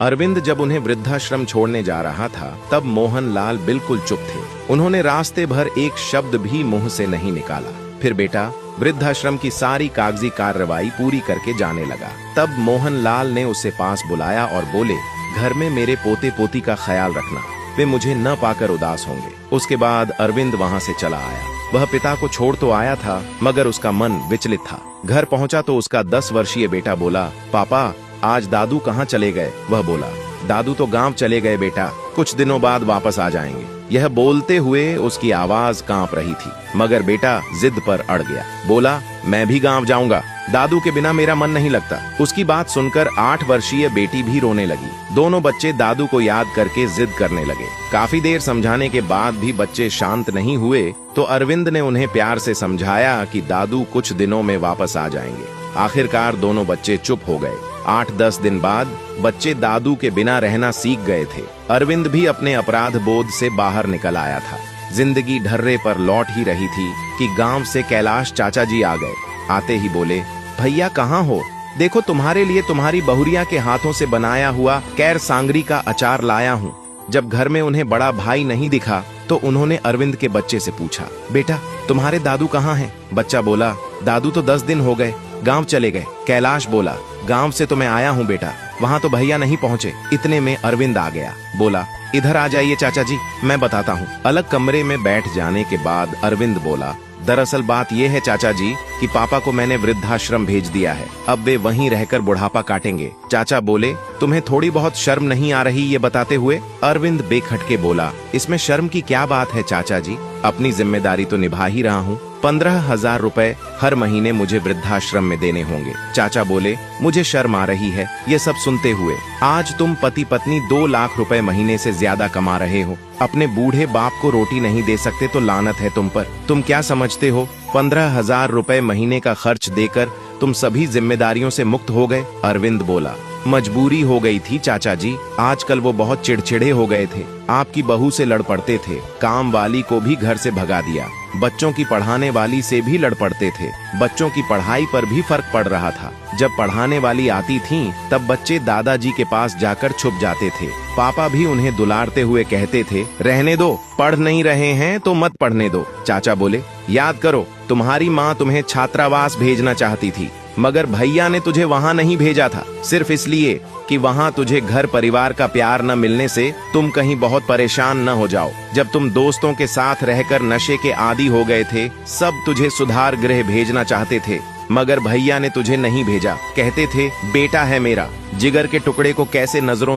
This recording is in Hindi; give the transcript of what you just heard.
अरविंद जब उन्हें वृद्धाश्रम छोड़ने जा रहा था तब मोहन लाल बिल्कुल चुप थे। उन्होंने रास्ते भर एक शब्द भी मुंह से नहीं निकाला। फिर बेटा वृद्धाश्रम की सारी कागजी कार्रवाई पूरी करके जाने लगा। तब मोहन लाल ने उसे पास बुलाया और बोले, घर में मेरे पोते पोती का ख्याल रखना, वे मुझे न पाकर उदास होंगे। उसके बाद अरविंद वहां से चला आया। वह पिता को छोड़ तो आया था मगर उसका मन विचलित था। घर पहुंचा तो उसका 10 वर्षीय बेटा बोला, पापा आज दादू कहाँ चले गए? वह बोला, दादू तो गांव चले गए बेटा, कुछ दिनों बाद वापस आ जाएंगे। यह बोलते हुए उसकी आवाज कांप रही थी मगर बेटा जिद पर अड़ गया। बोला, मैं भी गांव जाऊंगा, दादू के बिना मेरा मन नहीं लगता। उसकी बात सुनकर 8 वर्षीय बेटी भी रोने लगी। दोनों बच्चे दादू को याद करके जिद करने लगे। काफी देर समझाने के बाद भी बच्चे शांत नहीं हुए तो अरविंद ने उन्हें प्यार से समझाया कि दादू कुछ दिनों में वापस आ जाएंगे। आखिरकार दोनों बच्चे चुप हो गए। 8-10 दिन बाद बच्चे दादू के बिना रहना सीख गए थे। अरविंद भी अपने अपराध बोध से बाहर निकल आया था। जिंदगी ढर्रे पर लौट ही रही थी कि गांव से कैलाश चाचा जी आ गए। आते ही बोले, भैया कहाँ हो? देखो तुम्हारे लिए तुम्हारी बहुरिया के हाथों से बनाया हुआ कैर सांगरी का अचार लाया हूँ। जब घर में उन्हें बड़ा भाई नहीं दिखा तो उन्होंने अरविंद के बच्चे से पूछा, बेटा तुम्हारे दादू कहाँ हैं? बच्चा बोला, दादू तो 10 दिन हो गए, गांव चले गए। कैलाश बोला, गांव से तो मैं आया हूँ बेटा, वहाँ तो भैया नहीं पहुँचे। इतने में अरविंद आ गया। बोला, इधर आ जाइए चाचा जी, मैं बताता हूँ। अलग कमरे में बैठ जाने के बाद अरविंद बोला, दरअसल बात यह है चाचा जी कि पापा को मैंने वृद्धाश्रम भेज दिया है, अब वे वहीं रहकर बुढ़ापा काटेंगे। चाचा बोले, तुम्हें थोड़ी बहुत शर्म नहीं आ रही ये बताते हुए? अरविंद बेखटके बोला, इसमें शर्म की क्या बात है चाचा जी, अपनी जिम्मेदारी तो निभा ही रहा हूँ। 15,000 रुपए हर महीने मुझे वृद्धाश्रम में देने होंगे। चाचा बोले, मुझे शर्म आ रही है ये सब सुनते हुए। आज तुम पति पत्नी 2 लाख रुपए महीने से ज्यादा कमा रहे हो, अपने बूढ़े बाप को रोटी नहीं दे सकते तो लानत है तुम पर। तुम क्या समझते हो 15,000 रुपए महीने का खर्च देकर तुम सभी जिम्मेदारियों से मुक्त हो गए? अरविंद बोला, मजबूरी हो गई थी चाचा जी, आजकल वो बहुत चिड़चिड़े हो गए थे, आपकी बहू से लड़ पड़ते थे, काम वाली को भी घर से भगा दिया, बच्चों की पढ़ाने वाली से भी लड़ पड़ते थे, बच्चों की पढ़ाई पर भी फर्क पड़ रहा था। जब पढ़ाने वाली आती थीं, तब बच्चे दादाजी के पास जाकर छुप जाते थे। पापा भी उन्हें दुलारते हुए कहते थे, रहने दो, पढ़ नहीं रहे हैं तो मत पढ़ने दो। चाचा बोले, याद करो तुम्हारी माँ तुम्हें छात्रावास भेजना चाहती थी मगर भैया ने तुझे वहाँ नहीं भेजा था, सिर्फ इसलिए कि वहाँ तुझे घर परिवार का प्यार न मिलने से तुम कहीं बहुत परेशान न हो जाओ। जब तुम दोस्तों के साथ रहकर नशे के आदी हो गए थे, सब तुझे सुधार गृह भेजना चाहते थे मगर भैया ने तुझे नहीं भेजा। कहते थे, बेटा है मेरा, जिगर के टुकड़े को कैसे नजरों